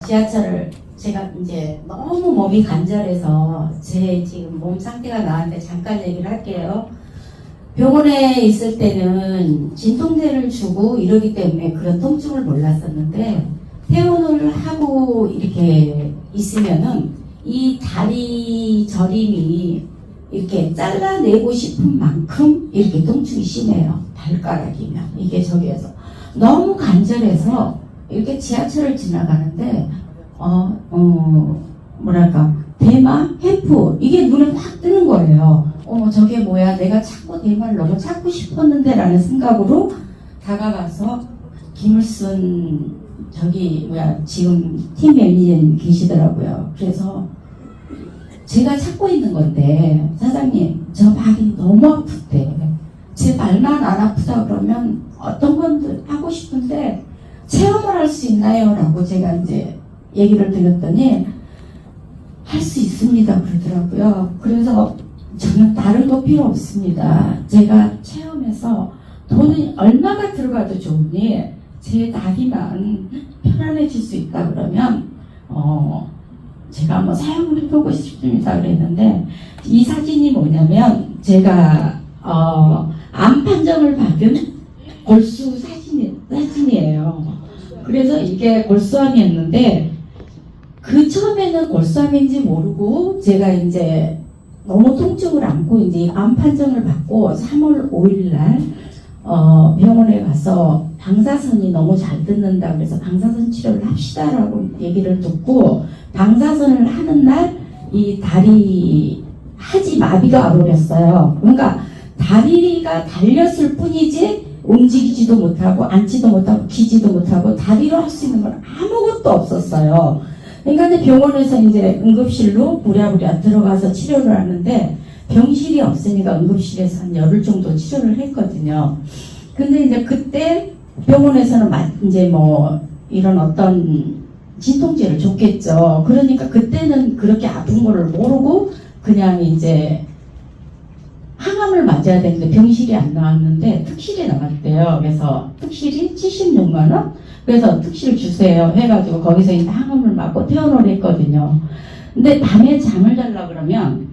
지하철을 제가 이제 너무 몸이 간절해서 제 지금 몸 상태가 나한테 잠깐 얘기를 할게요. 병원에 있을 때는 진통제를 주고 이러기 때문에 그런 통증을 몰랐었는데 퇴원을 하고 이렇게 있으면은 이 다리 저림이 이렇게 잘라내고 싶은 만큼 이렇게 통증이 심해요. 발가락이면 이게 저기에서 너무 간절해서 이렇게 지하철을 지나가는데 뭐랄까 대마, 햄프 이게 눈에 확 뜨는 거예요. 저게 뭐야, 내가 자꾸 대마를 너무 찾고 싶었는데 라는 생각으로 다가가서 김을순 저기 뭐야 지금 팀 매니저님 계시더라고요. 그래서 제가 찾고 있는 건데 사장님 저 발이 너무 아프대, 제 발만 안 아프다 그러면 어떤 건 하고 싶은데 체험을 할 수 있나요? 라고 제가 이제 얘기를 드렸더니 할 수 있습니다 그러더라고요. 그래서 저는 다른 거 필요 없습니다. 제가 체험해서 돈이 얼마가 들어가도 좋으니 제 다리만 편안해질 수 있다 그러면 제가 한번 사용을 해보고 싶습니다 그랬는데, 이 사진이 뭐냐면 제가 암 판정을 받은 골수 사진이에요. 그래서 이게 골수암이었는데 그 처음에는 골수암인지 모르고 제가 이제 너무 통증을 안고 이제 암 판정을 받고 3월 5일 날 병원에 가서 방사선이 너무 잘 듣는다 그래서 방사선 치료를 합시다라고 얘기를 듣고 방사선을 하는 날 이 다리 하지 마비가 와버렸어요. 그러니까 다리가 달렸을 뿐이지 움직이지도 못하고 앉지도 못하고 기지도 못하고 다리로 할 수 있는 건 아무것도 없었어요. 그러니까 이제 병원에서 이제 응급실로 부랴부랴 들어가서 치료를 하는데 병실이 없으니까 응급실에서 한 열흘 정도 치료를 했거든요. 근데 이제 그때 병원에서는 이제 뭐 이런 어떤 진통제를 줬겠죠. 그러니까 그때는 그렇게 아픈 거를 모르고 그냥 이제 항암을 맞아야 되는데 병실이 안 나왔는데 특실이 나왔대요. 그래서 특실이 76만 원? 그래서 특실 주세요 해가지고 거기서 이제 항암을 맞고 퇴원을 했거든요. 근데 밤에 잠을 자려 그러면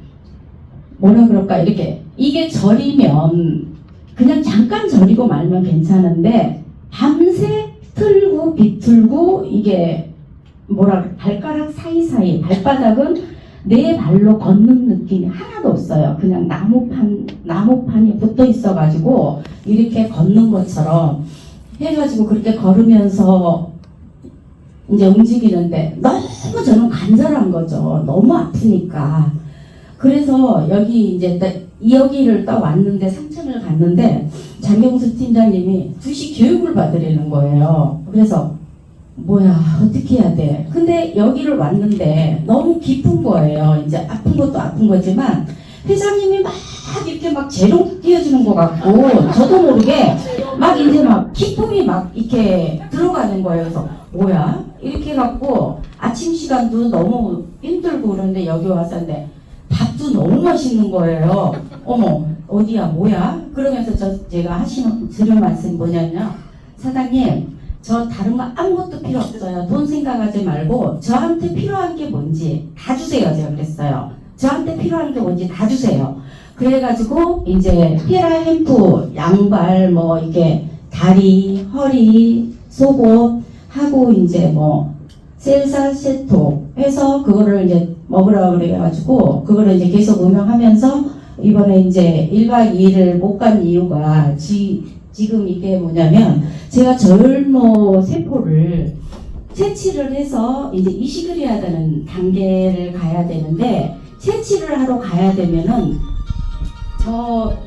뭐라 그럴까, 이렇게 이게 저리면 그냥 잠깐 저리고 말면 괜찮은데 밤새 틀고 비틀고 이게 뭐라 발가락 사이사이 발바닥은 내 발로 걷는 느낌이 하나도 없어요. 그냥 나무판이 붙어 있어가지고 이렇게 걷는 것처럼 해가지고 그렇게 걸으면서 이제 움직이는데 너무 저는 간절한 거죠. 너무 아프니까. 그래서 여기를 딱 왔는데 상층을 갔는데 장경수 팀장님이 2시 교육을 받으려는 거예요. 그래서 뭐야 어떻게 해야 돼? 근데 여기를 왔는데 너무 깊은 거예요. 이제 아픈 것도 아픈 거지만 회장님이 막 이렇게 막 재롱 띄워주는 것 같고 저도 모르게 막 이제 막 기쁨이 막 이렇게 들어가는 거예요. 그래서 뭐야 이렇게 해갖고 아침 시간도 너무 힘들고 그런데 여기 왔었는데 밥도 너무 맛있는 거예요. 어머 어디야 뭐야? 그러면서 제가 드릴 말씀이 뭐냐면, 사장님 저 다른 거 아무것도 필요 없어요. 돈 생각하지 말고 저한테 필요한 게 뭔지 다 주세요. 제가 그랬어요. 저한테 필요한 게 뭔지 다 주세요. 그래가지고 이제 피라 햄프 양발 뭐 이게 다리 허리 속옷 하고 이제 뭐 셀사 세토 해서 그거를 이제 먹으라고 그래가지고 그거를 이제 계속 응용하면서 이번에 이제 1박 2일을 못 간 이유가 지금 이게 뭐냐면 제가 저혈노 세포를 채취를 해서 이제 이식을 해야 되는 단계를 가야 되는데, 채취를 하러 가야 되면은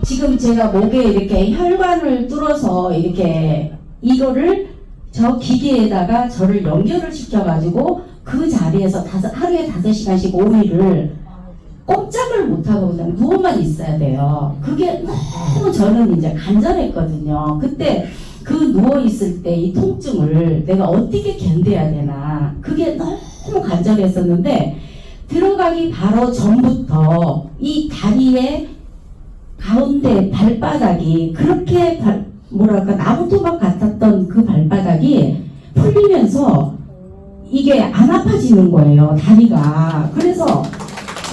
지금 제가 목에 이렇게 혈관을 뚫어서 이렇게 이거를 저 기계에다가 저를 연결을 시켜가지고 그 자리에서 하루에 5시간씩 5일을 꼼짝을 못하고 그냥 누워만 있어야 돼요. 그게 너무 저는 이제 간절했거든요. 그때 그 누워있을 때 이 통증을 내가 어떻게 견뎌야 되나, 그게 너무 간절했었는데 들어가기 바로 전부터 이 다리의 가운데 발바닥이 그렇게 뭐랄까 나무 토막 같았던 그 발바닥이 풀리면서 이게 안 아파지는 거예요, 다리가. 그래서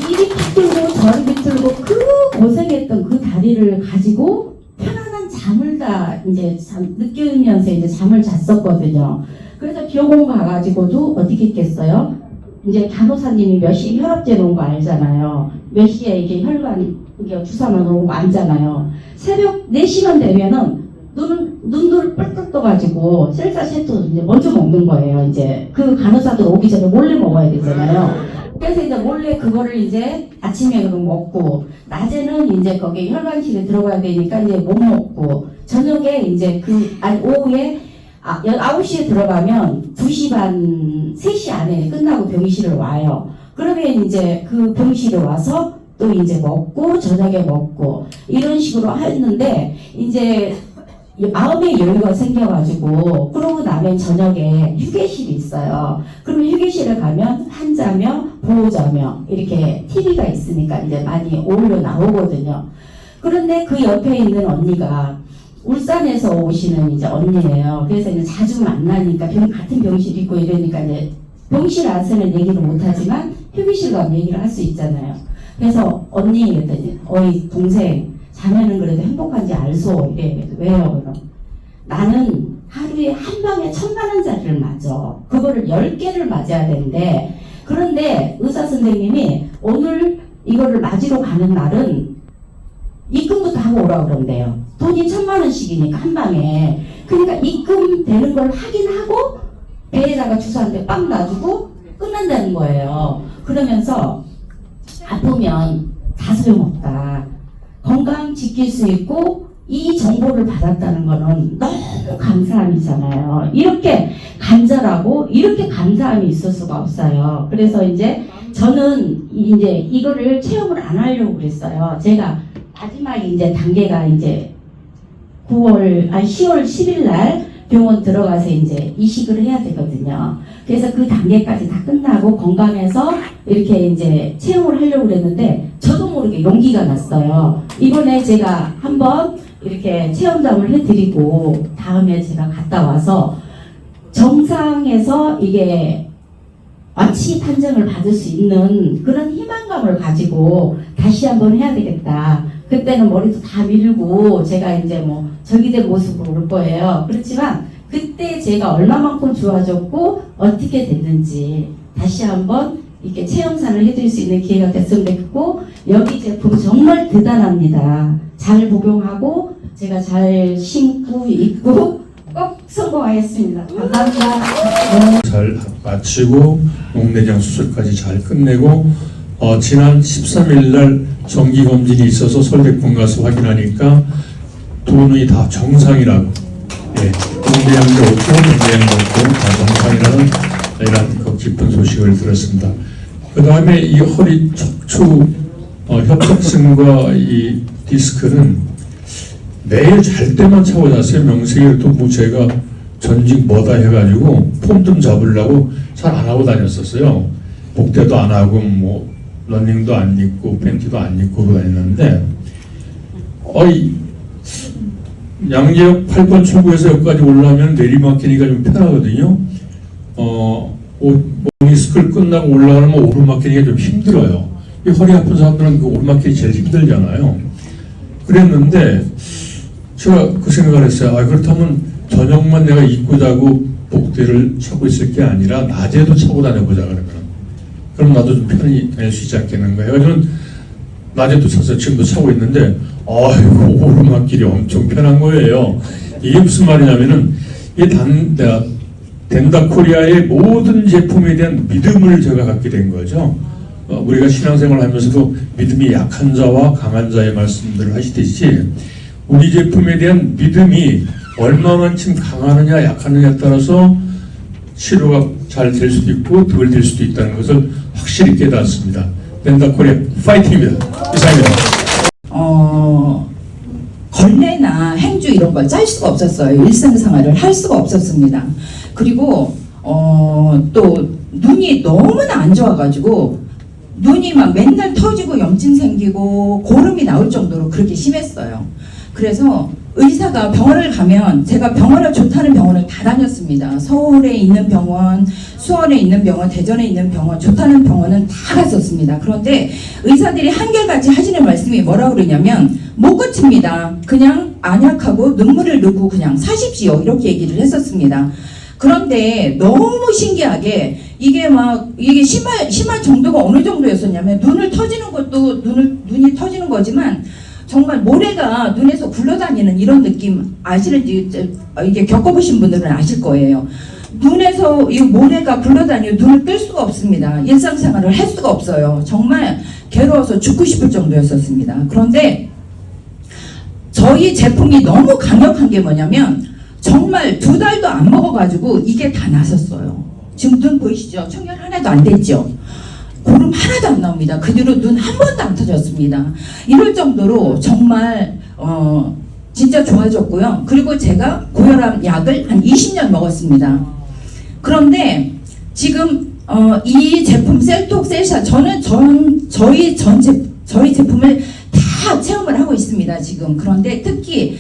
이리 비틀고 저리 비틀고 그 고생했던 그 다리를 가지고 편안한 잠을 다 이제 느끼면서 이제 잠을 잤었거든요. 그래서 병원 가가지고도 어떻게 했겠어요? 이제 간호사님이 몇 시에 혈압재 놓은 거 알잖아요. 몇 시에 이게 혈관 이게 주사만 놓은 거 알잖아요. 새벽 4시간 되면은 눈을 뿔뿔 떠가지고 셀사체토 이제 먼저 먹는 거예요. 이제 그 간호사들 오기 전에 몰래 먹어야 되잖아요. 그래서 이제 몰래 그거를 이제 아침에 그럼 먹고, 낮에는 이제 거기 혈관실에 들어가야 되니까 이제 못 먹고, 저녁에 이제 오후에 9시에 들어가면 2시 반, 3시 안에 끝나고 병실을 와요. 그러면 이제 그 병실에 와서 또 이제 먹고, 저녁에 먹고, 이런 식으로 했는데, 이제 마음의 여유가 생겨가지고, 그러고 나면 저녁에 휴게실이 있어요. 그러면 휴게실에 가면 환자며 보호자며 이렇게 TV가 있으니까 이제 많이 어울려 나오거든요. 그런데 그 옆에 있는 언니가 울산에서 오시는 이제 언니예요. 그래서 이제 자주 만나니까 같은 병실 있고 이러니까 이제 병실 안에서는 얘기를 못하지만 휴게실 가면 얘기를 할 수 있잖아요. 그래서 언니 그랬더니 어이 동생 자매는 그래도 행복한지 알소. 이래. 왜요? 그럼 나는 하루에 한 방에 1,000만원짜리를 맞아. 그거를 10개를 맞아야 되는데, 그런데 의사 선생님이 오늘 이거를 맞으러 가는 날은 입금부터 하고 오라고 그런대요. 돈이 1,000만원씩이니까 한 방에. 그러니까 입금 되는 걸 확인하고 배에다가 주사 한 대 빵 놔주고 끝난다는 거예요. 그러면서 아프면 다 소용없다. 건강 지킬 수 있고 이 정보를 받았다는 거는 너무 감사함이잖아요. 이렇게 간절하고 이렇게 감사함이 있을 수가 없어요. 그래서 이제 저는 이제 이거를 체험을 안 하려고 그랬어요. 제가 마지막 이제 단계가 이제 10월 10일 날 병원 들어가서 이제 이식을 해야 되거든요. 그래서 그 단계까지 다 끝나고 건강해서 이렇게 이제 체험을 하려고 그랬는데 저도 모르게 용기가 났어요. 이번에 제가 한번 이렇게 체험담을 해드리고 다음에 제가 갔다 와서 정상에서 이게 완치 판정을 받을 수 있는 그런 희망감을 가지고 다시 한번 해야 되겠다. 그때는 머리도 다 밀고 제가 이제 뭐 저기된 모습으로 올 거예요. 그렇지만 그때 제가 얼마만큼 좋아졌고 어떻게 됐는지 다시 한번 이렇게 체험산을 해드릴 수 있는 기회가 됐으면 좋겠고, 여기 제품 정말 대단합니다. 잘 복용하고 제가 잘 신고 입고 꼭 성공하겠습니다. 감사합니다. 잘 마치고 목내장 수술까지 잘 끝내고 지난 13일 날 정기검진이 있어서 서울대병원 가서 확인하니까 두 분이 다 정상이라고, 목내장도 없고 목내장도 없고 다 정상이라는 이런 기쁜 소식을 들었습니다. 그 다음에 이 허리 척추 협착증과 이 디스크는 매일 잘 때만 차고 잤어요. 명색이 또 뭐 제가 전직 뭐다 해가지고 폼 좀 잡으려고 잘 안 하고 다녔었어요. 복대도 안 하고 뭐 러닝도 안 입고 팬티도 안 입고 다녔는데 양재역 8번 출구에서 여기까지 올라오면 내리막히니까 좀 편하거든요. 리스크를 끝나고 올라가면 오르막길이 좀 힘들어요. 이 허리 아픈 사람들은 그 오르막길이 제일 힘들잖아요. 그랬는데 제가 그 생각을 했어요. 그렇다면 저녁만 내가 입고 자고 복대를 차고 있을 게 아니라 낮에도 차고 다녀보자 그러면. 그럼 나도 좀 편히 다닐 수 있지 않겠는가 해가지고 낮에도 차서 지금도 차고 있는데 아이고 오르막길이 엄청 편한 거예요. 이게 무슨 말이냐면은 내가 덴다코리아의 모든 제품에 대한 믿음을 제가 갖게 된 거죠. 우리가 신앙생활을 하면서도 믿음이 약한 자와 강한 자의 말씀들을 하시듯이 우리 제품에 대한 믿음이 얼마만큼 강하느냐 약하느냐에 따라서 치료가 잘 될 수도 있고 덜 될 수도 있다는 것을 확실히 깨닫습니다. 덴다코리아 파이팅입니다. 이상입니다. 걸레나 행주 이런 걸 짤 수가 없었어요. 일상생활을 할 수가 없었습니다. 그리고 또 눈이 너무나 안 좋아가지고 눈이 막 맨날 터지고 염증 생기고 고름이 나올 정도로 그렇게 심했어요. 그래서 의사가 병원을 가면 제가 병원을 좋다는 병원을 다 다녔습니다. 서울에 있는 병원, 수원에 있는 병원, 대전에 있는 병원, 좋다는 병원은 다 갔었습니다. 그런데 의사들이 한결같이 하시는 말씀이 뭐라고 그러냐면 못 고칩니다. 그냥 안약하고 눈물을 넣고 그냥 사십시오. 이렇게 얘기를 했었습니다. 그런데 너무 신기하게 이게 심할 정도가 어느 정도였었냐면 눈을 터지는 것도 눈이 터지는 거지만 정말 모래가 눈에서 굴러다니는 이런 느낌 아시는지 이게 겪어보신 분들은 아실 거예요. 눈에서 이 모래가 굴러다니고 눈을 뜰 수가 없습니다. 일상생활을 할 수가 없어요. 정말 괴로워서 죽고 싶을 정도였었습니다. 그런데 저희 제품이 너무 강력한 게 뭐냐면 정말 2달도 안 먹어가지고 이게 다 나섰어요. 지금 눈 보이시죠? 청결 하나도 안 됐죠? 고름 하나도 안 나옵니다. 그 뒤로 눈 한 번도 안 터졌습니다. 이럴 정도로 정말 진짜 좋아졌고요. 그리고 제가 고혈압 약을 한 20년 먹었습니다. 그런데 지금 이 제품 셀톡 셀샤 저는 저희 제품을 다 체험을 하고 있습니다. 지금 그런데 특히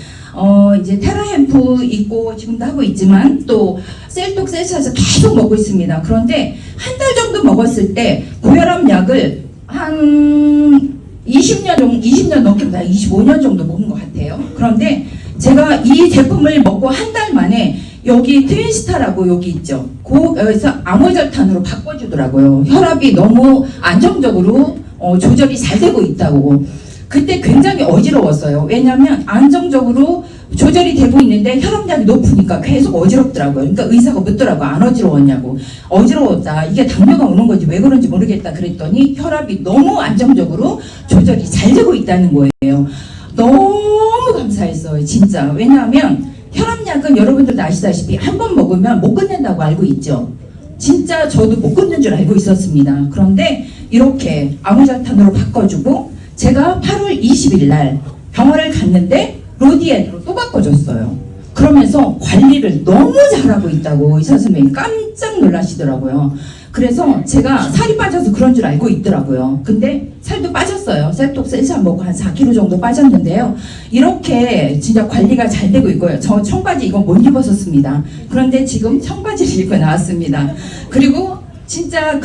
이제 테라햄프 있고 지금도 하고 있지만 또 셀톡 셀샤에서 계속 먹고 있습니다. 그런데 한 달 정도 먹었을 때 고혈압 약을 한 20년 넘게보다 25년 정도 먹은 것 같아요. 그런데 제가 이 제품을 먹고 한 달 만에 여기 트윈스타라고 여기 있죠. 여기서 암호절탄으로 바꿔주더라고요. 혈압이 너무 안정적으로 조절이 잘 되고 있다고. 그때 굉장히 어지러웠어요. 왜냐하면 안정적으로 조절이 되고 있는데 혈압약이 높으니까 계속 어지럽더라고요. 그러니까 의사가 묻더라고요. 안 어지러웠냐고. 어지러웠다. 이게 당뇨가 오는 건지 왜 그런지 모르겠다 그랬더니 혈압이 너무 안정적으로 조절이 잘 되고 있다는 거예요. 너무 감사했어요. 진짜. 왜냐하면 혈압약은 여러분들도 아시다시피 한 번 먹으면 못 끊는다고 알고 있죠. 진짜 저도 못 끊는 줄 알고 있었습니다. 그런데 이렇게 암호절탄으로 바꿔주고 제가 8월 20일 날 병원을 갔는데 로디앤으로 또 바꿔줬어요. 그러면서 관리를 너무 잘하고 있다고 의사 선생님이 깜짝 놀라시더라고요. 그래서 제가 살이 빠져서 그런 줄 알고 있더라고요. 근데 살도 빠졌어요. 셀톡 셀샤 먹고 한 4kg 정도 빠졌는데요. 이렇게 진짜 관리가 잘 되고 있고요. 저 청바지 이거 못 입었었습니다. 그런데 지금 청바지를 입고 나왔습니다. 그리고 진짜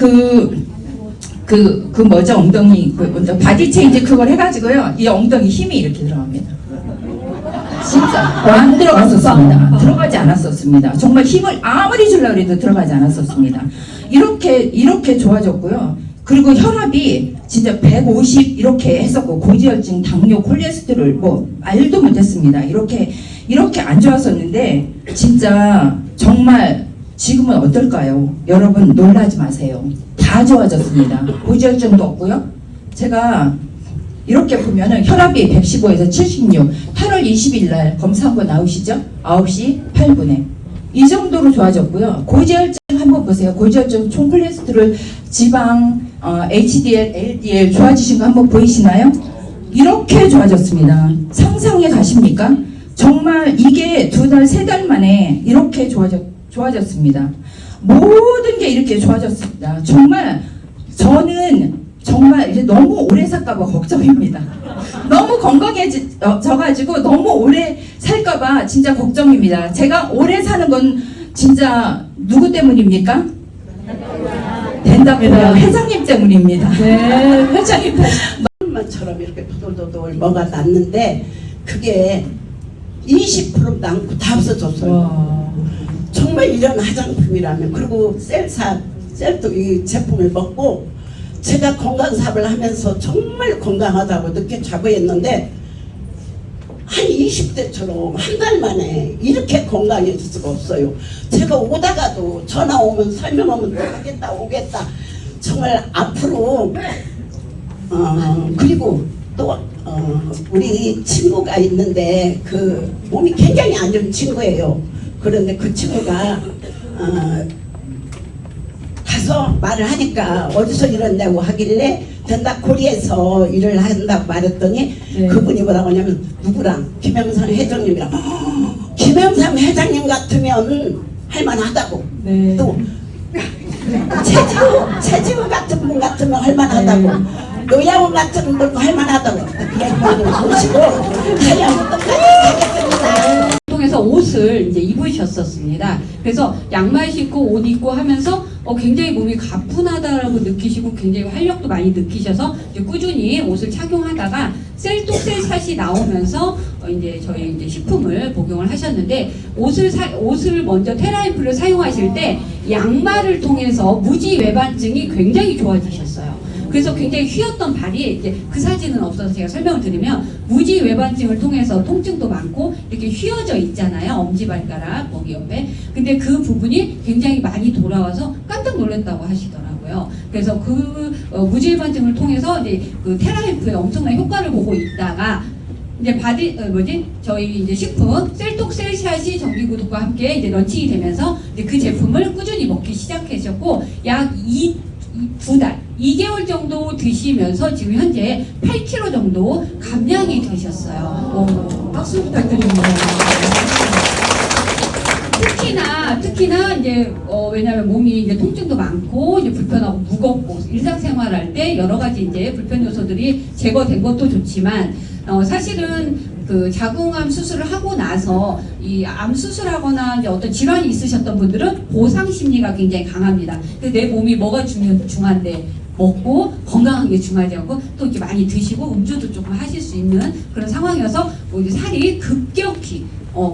뭐죠? 엉덩이, 바디 체인지 그걸 해가지고요. 이 엉덩이 힘이 이렇게 들어갑니다. 진짜. 안 들어갔었습니다. 들어가지 않았었습니다. 정말 힘을 아무리 주려고 해도 들어가지 않았었습니다. 이렇게 좋아졌고요. 그리고 혈압이 진짜 150 이렇게 했었고, 고지혈증, 당뇨, 콜레스테롤, 뭐, 말도 못했습니다. 이렇게 안 좋았었는데, 진짜 정말 지금은 어떨까요? 여러분 놀라지 마세요. 다 좋아졌습니다. 고지혈증도 없고요. 제가 이렇게 보면은 혈압이 115에서 76, 8월 20일 날 검사한 거 나오시죠? 9시 8분에. 이 정도로 좋아졌고요. 고지혈증 한번 보세요. 고지혈증, 총콜레스테롤, 지방, HDL, LDL 좋아지신 거 한번 보이시나요? 이렇게 좋아졌습니다. 상상해 가십니까? 정말 이게 2달, 3달 만에 이렇게 좋아졌습니다. 모든 게 이렇게 좋아졌습니다. 정말 저는 정말 이제 너무 오래 살까봐 걱정입니다. 너무 건강해져가지고 너무 오래 살까봐 진짜 걱정입니다. 제가 오래 사는 건 진짜 누구 때문입니까? 된답니다. 회장님 때문입니다. 네, 회장님 것처럼 이렇게 도돌도돌 뭐가 났는데 그게 20%도 않고 다 없어졌어요. 와. 정말 이런 화장품이라면. 그리고 셀톡 이 제품을 먹고 제가 건강사업을 하면서 정말 건강하다고 늦게 자고했는데 한 20대처럼 한 달 만에 이렇게 건강해질 수가 없어요. 제가 오다가도 전화 오면 설명하면 또 오겠다. 정말 앞으로 그리고 또 우리 친구가 있는데 그 몸이 굉장히 안 좋은 친구예요. 그런데 그 친구가 가서 말을 하니까 어디서 일한다고 하길래 된다코리에서 일을 한다고 말했더니 네. 그분이 뭐라고 하냐면 누구랑 김영삼 회장님이랑 김영삼 회장님 같으면 할만하다고. 네. 또 최지우 같은 분 같으면 할만하다고. 노양훈 같은 분도 할만하다고. 그 양반을 모시고 하얀 끝까지 가겠습니다. 통해서 옷을 이제 입으셨었습니다. 그래서 양말 신고 옷 입고 하면서 굉장히 몸이 가뿐하다라고 느끼시고 굉장히 활력도 많이 느끼셔서 이제 꾸준히 옷을 착용하다가 셀톡셀샷이 나오면서 이제 저희 이제 식품을 복용을 하셨는데 옷을 먼저 테라인프를 사용하실 때 양말을 통해서 무지 외반증이 굉장히 좋아지셨어요. 그래서 굉장히 휘었던 발이 이제 그 사진은 없어서 제가 설명을 드리면 무지 외반증을 통해서 통증도 많고 이렇게 휘어져 있잖아요. 엄지발가락 거기 옆에. 근데 그 부분이 굉장히 많이 돌아와서 깜짝 놀랐다고 하시더라고요. 그래서 그 무지 외반증을 통해서 이제 그 테라인프의 엄청난 효과를 보고 있다가 이제 저희 이제 식품 셀톡셀샷이 정기구독과 함께 이제 런칭이 되면서 이제 그 제품을 꾸준히 먹기 시작하셨고 약 2개월 정도 드시면서 지금 현재 8kg 정도 감량이 되셨어요. 박수 부탁드립니다. 특히나 이제 왜냐하면 몸이 이제 통증도 많고 이제 불편하고 무겁고 일상생활할 때 여러 가지 이제 불편 요소들이 제거된 것도 좋지만 사실은 그 자궁암 수술을 하고 나서 이 암 수술하거나 이제 어떤 질환이 있으셨던 분들은 보상 심리가 굉장히 강합니다. 내 몸이 뭐가 중요한데 먹고 건강한 게 중요하지 않고 또 이렇게 많이 드시고 음주도 조금 하실 수 있는 그런 상황이어서 이제 살이 급격히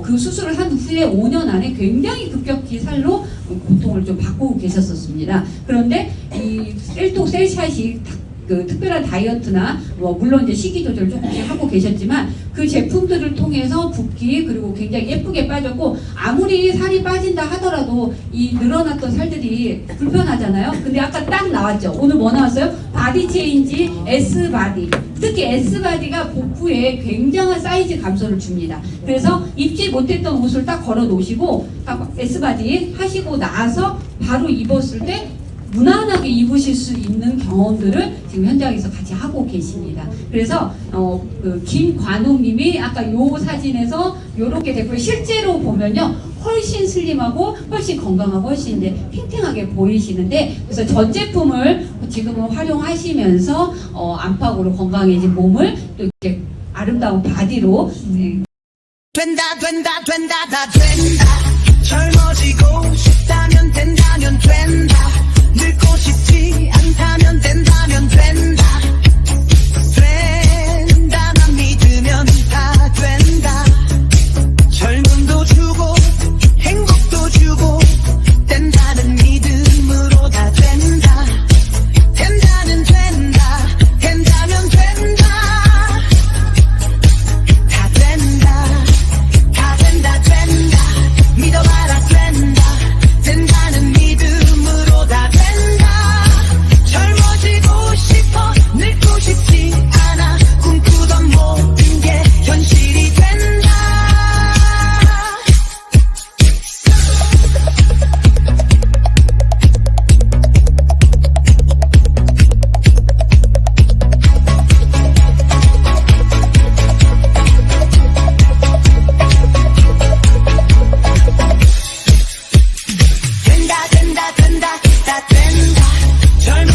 그 수술을 한 후에 5년 안에 굉장히 급격히 살로 고통을 좀 받고 계셨었습니다. 그런데 이 셀톡셀샷이 그 특별한 다이어트나 물론 이제 식이 조절 조금씩 하고 계셨지만 그 제품들을 통해서 붓기 그리고 굉장히 예쁘게 빠졌고 아무리 살이 빠진다 하더라도 이 늘어났던 살들이 불편하잖아요. 근데 아까 딱 나왔죠. 오늘 뭐 나왔어요? 바디 체인지 S바디. 특히 S바디가 복부에 굉장한 사이즈 감소를 줍니다. 그래서 입지 못했던 옷을 딱 걸어 놓으시고 딱 S바디 하시고 나서 바로 입었을 때 무난하게 입으실 수 있는 경험들을 지금 현장에서 같이 하고 계십니다. 그래서 그 김관웅님이 아까 요 사진에서 요렇게 됐고요. 실제로 보면요 훨씬 슬림하고 훨씬 건강하고 훨씬 이제 탱탱하게 보이시는데 그래서 전 제품을 지금은 활용하시면서 안팎으로 건강해진 몸을 또 이렇게 아름다운 바디로 된다 젊어지고 싶다면 된다면 된다 늙고 싶지 않다면 된다면 된다 된다만 믿으면 다 된다 젊음도 주고 행복도 주고 된다는 믿음으로 다 된다 된다면 된다 된다면 된다 다 된다 다 된다 된다 믿어봐라 된다 된다는 믿음으로 다 된다 젊어지고 싶어 늙고 싶지 않아 꿈꾸던 모든 게 현실이 된다 된다 다 된다 젊어